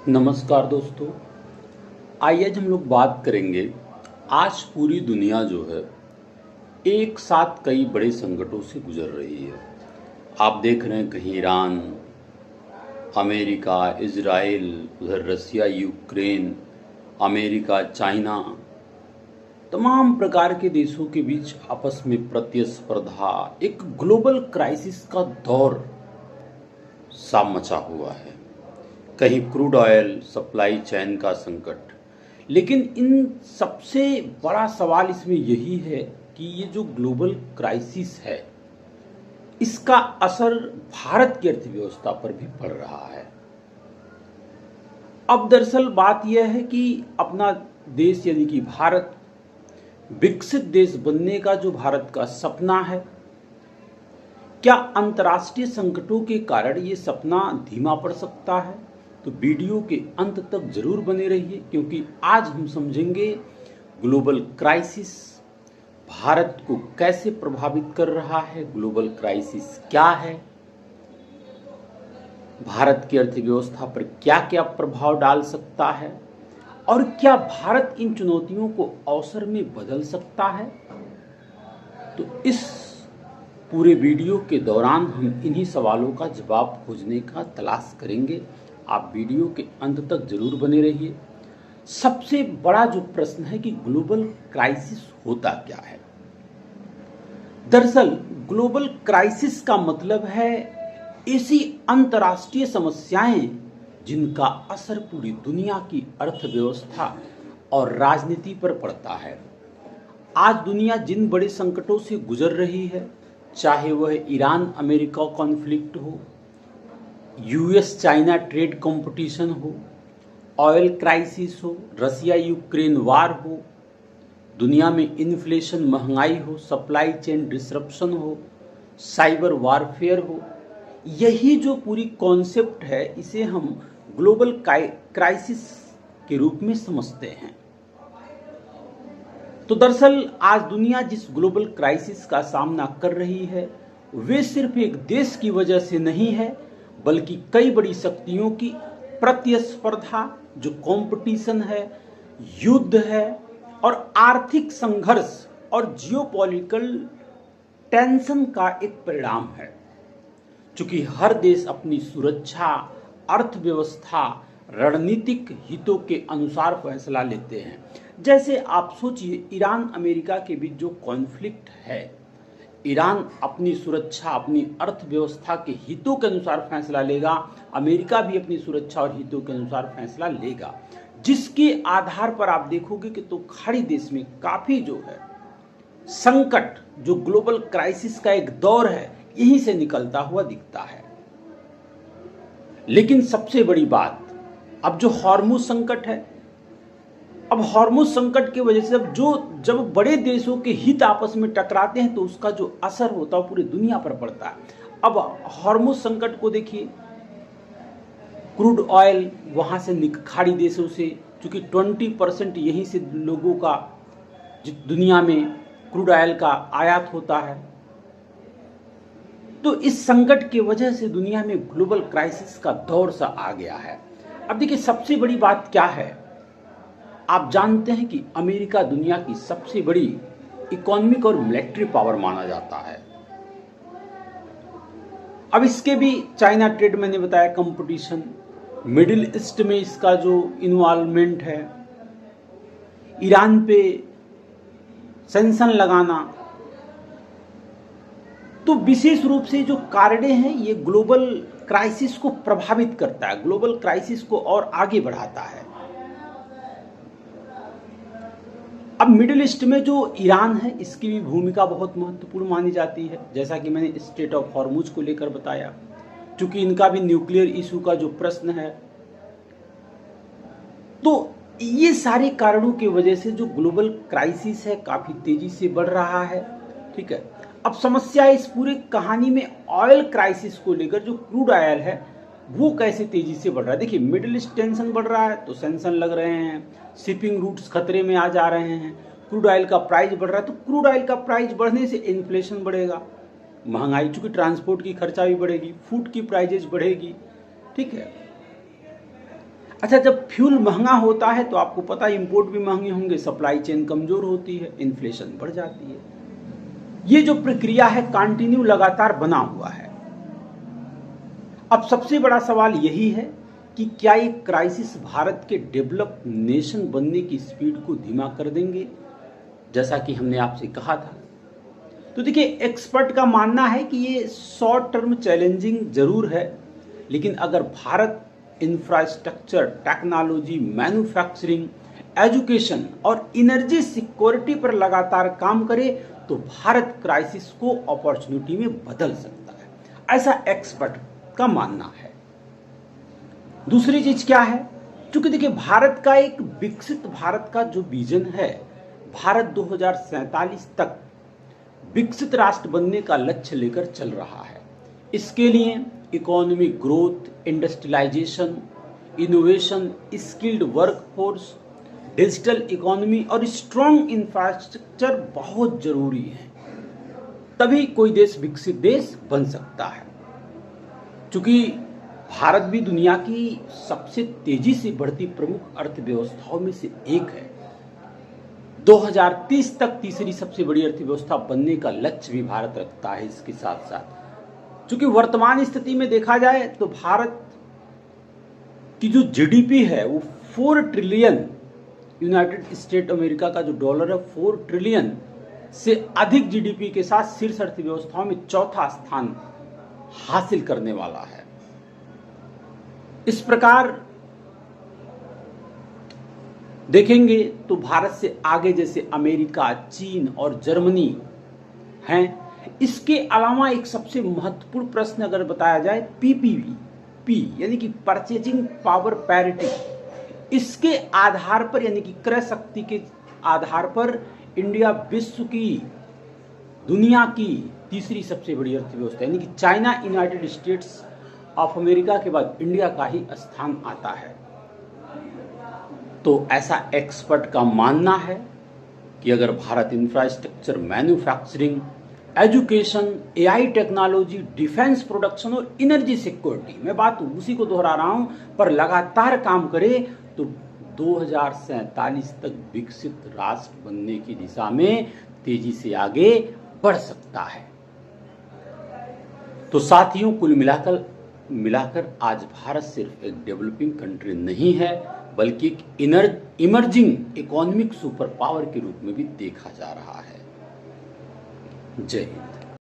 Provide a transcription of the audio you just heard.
नमस्कार दोस्तों। आइए आज हम लोग बात करेंगे। आज पूरी दुनिया जो है एक साथ कई बड़े संकटों से गुजर रही है। आप देख रहे हैं कहीं ईरान, अमेरिका, इजराइल, उधर रसिया, यूक्रेन, अमेरिका, चाइना, तमाम प्रकार के देशों के बीच आपस में प्रतिस्पर्धा, एक ग्लोबल क्राइसिस का दौर सा मचा हुआ है। कहीं क्रूड ऑयल सप्लाई चेन का संकट। लेकिन इन सबसे बड़ा सवाल इसमें यही है कि ये जो ग्लोबल क्राइसिस है इसका असर भारत की अर्थव्यवस्था पर भी पड़ रहा है। अब दरअसल बात यह है कि अपना देश यानी कि भारत विकसित देश बनने का जो भारत का सपना है, क्या अंतर्राष्ट्रीय संकटों के कारण ये सपना धीमा पड़ सकता है? तो वीडियो के अंत तक जरूर बने रहिए, क्योंकि आज हम समझेंगे ग्लोबल क्राइसिस भारत को कैसे प्रभावित कर रहा है, ग्लोबल क्राइसिस क्या है, भारत की अर्थव्यवस्था पर क्या क्या प्रभाव डाल सकता है और क्या भारत इन चुनौतियों को अवसर में बदल सकता है। तो इस पूरे वीडियो के दौरान हम इन्हीं सवालों का जवाब खोजने का तलाश करेंगे। आप वीडियो के अंत तक जरूर बने रहिए। सबसे बड़ा जो प्रश्न है कि ग्लोबल क्राइसिस होता क्या है। दरअसल ग्लोबल क्राइसिस का मतलब है ऐसी अंतर्राष्ट्रीय समस्याएं जिनका असर पूरी दुनिया की अर्थव्यवस्था और राजनीति पर पड़ता है। आज दुनिया जिन बड़े संकटों से गुजर रही है, चाहे वह ईरान अमेरिका कॉन्फ्लिक्ट हो, यूएस चाइना ट्रेड कंपटीशन हो, ऑयल क्राइसिस हो, रसिया यूक्रेन वार हो, दुनिया में इन्फ्लेशन महंगाई हो, सप्लाई चेन डिसरप्शन हो, साइबर वारफेयर हो, यही जो पूरी कॉन्सेप्ट है इसे हम ग्लोबल क्राइसिस के रूप में समझते हैं। तो दरअसल आज दुनिया जिस ग्लोबल क्राइसिस का सामना कर रही है वे सिर्फ एक देश की वजह से नहीं है, बल्कि कई बड़ी शक्तियों की प्रतिस्पर्धा, जो कंपटीशन है, युद्ध है और आर्थिक संघर्ष और जियोपॉलिटिकल टेंशन का एक परिणाम है। चूंकि हर देश अपनी सुरक्षा, अर्थव्यवस्था, रणनीतिक हितों के अनुसार फैसला लेते हैं। जैसे आप सोचिए, ईरान अमेरिका के बीच जो कॉन्फ्लिक्ट है, ईरान अपनी सुरक्षा, अपनी अर्थव्यवस्था के हितों के अनुसार फैसला लेगा, अमेरिका भी अपनी सुरक्षा और हितों के अनुसार फैसला लेगा, जिसके आधार पर आप देखोगे कि तो खाड़ी देश में काफी जो है संकट, जो ग्लोबल क्राइसिस का एक दौर है, यहीं से निकलता हुआ दिखता है। लेकिन सबसे बड़ी बात, अब जो हॉर्मुज संकट है, अब हॉर्मुज संकट की वजह से जब बड़े देशों के हित आपस में टकराते हैं तो उसका जो असर होता है पूरी दुनिया पर पड़ता है। अब हॉर्मुज संकट को देखिए, क्रूड ऑयल वहां से खाड़ी देशों से, चूंकि 20% यहीं से लोगों का दुनिया में क्रूड ऑयल का आयात होता है, तो इस संकट की वजह से दुनिया में ग्लोबल क्राइसिस का दौर सा आ गया है। अब देखिए सबसे बड़ी बात क्या है, आप जानते हैं कि अमेरिका दुनिया की सबसे बड़ी इकोनॉमिक और मिलिट्री पावर माना जाता है। अब इसके भी चाइना ट्रेड मैंने बताया, कंपटीशन, मिडिल ईस्ट में इसका जो इन्वॉल्वमेंट है, ईरान पे सैंक्शन लगाना, तो विशेष रूप से जो कारणें हैं ये ग्लोबल क्राइसिस को प्रभावित करता है, ग्लोबल क्राइसिस को और आगे बढ़ाता है। अब मिडिल ईस्ट में जो ईरान है इसकी भी भूमिका बहुत महत्वपूर्ण मानी जाती है, जैसा कि मैंने स्ट्रेट ऑफ हॉर्मुज को लेकर बताया, क्योंकि इनका भी न्यूक्लियर इशू का जो प्रश्न है। तो ये सारे कारणों की वजह से जो ग्लोबल क्राइसिस है काफी तेजी से बढ़ रहा है। ठीक है, अब समस्या इस पूरी कहानी में ऑयल क्राइसिस को लेकर, जो क्रूड ऑयल है वो कैसे तेजी से बढ़ रहा है। देखिए मिडिल ईस्ट टेंशन बढ़ रहा है तो सैंक्शन लग रहे हैं, शिपिंग रूट्स खतरे में आ जा रहे हैं, क्रूड ऑयल का प्राइस बढ़ रहा है, तो क्रूड ऑयल का प्राइस बढ़ने से इन्फ्लेशन बढ़ेगा, महंगाई, चूंकि ट्रांसपोर्ट की खर्चा भी बढ़ेगी, फूड की प्राइजेज बढ़ेगी। ठीक है, अच्छा, जब फ्यूल महंगा होता है तो आपको पता है इंपोर्ट भी महंगे होंगे, सप्लाई चेन कमजोर होती है, इन्फ्लेशन बढ़ जाती है। ये जो प्रक्रिया है कंटिन्यू लगातार बना हुआ है। अब सबसे बड़ा सवाल यही है कि क्या ये क्राइसिस भारत के डेवलप नेशन बनने की स्पीड को धीमा कर देंगे, जैसा कि हमने आपसे कहा था। तो देखिए, एक्सपर्ट का मानना है कि ये शॉर्ट टर्म चैलेंजिंग जरूर है, लेकिन अगर Bharat infrastructure, technology, manufacturing, education और एनर्जी सिक्योरिटी पर लगातार काम करे तो भारत क्राइसिस को अपॉर्चुनिटी में बदल सकता है, ऐसा एक्सपर्ट का मानना है। दूसरी चीज क्या है, क्योंकि देखिए भारत का एक विकसित भारत का जो विजन है, भारत 2047 तक विकसित राष्ट्र बनने का लक्ष्य लेकर चल रहा है। इसके लिए economic growth, industrialization, innovation, skilled workforce, digital economy और स्ट्रॉन्ग इंफ्रास्ट्रक्चर बहुत जरूरी है। तभी कोई देश विकसित देश बन सकता है। क्योंकि भारत भी दुनिया की सबसे तेजी से बढ़ती प्रमुख अर्थव्यवस्थाओं में से एक है। 2030 तक तीसरी सबसे बड़ी अर्थव्यवस्था बनने का लक्ष्य भी भारत रखता है। इसके साथ साथ क्योंकि वर्तमान स्थिति में देखा जाए तो भारत की जो जीडीपी है वो 4 ट्रिलियन, यूनाइटेड स्टेट अमेरिका का जो डॉलर है 4 ट्रिलियन से अधिक जीडीपी के साथ शीर्ष अर्थव्यवस्थाओं में चौथा स्थान हासिल करने वाला है। इस प्रकार देखेंगे तो भारत से आगे जैसे अमेरिका, चीन और जर्मनी हैं। इसके अलावा एक सबसे महत्वपूर्ण प्रश्न अगर बताया जाए, पीपीपी यानी कि परचेजिंग पावर पैरिटी, इसके आधार पर यानी कि क्रय शक्ति के आधार पर इंडिया विश्व की, दुनिया की तीसरी सबसे बड़ी अर्थव्यवस्था यानी कि China, United states of America के बाद इंडिया का ही स्थान आता है। तो ऐसा एक्सपर्ट का मानना है कि अगर Bharat infrastructure, manufacturing, education, AI technology, defence production और एनर्जी सिक्योरिटी, मैं बात उसी को दोहरा रहा हूं, पर लगातार काम करे तो 2047 तक विकसित राष्ट्र बनने की दिशा में तेजी से आगे बढ़ सकता है। तो साथियों, कुल मिलाकर आज भारत सिर्फ एक डेवलपिंग कंट्री नहीं है, बल्कि एक इमर्जिंग इकोनॉमिक सुपर पावर के रूप में भी देखा जा रहा है। जय हिंद।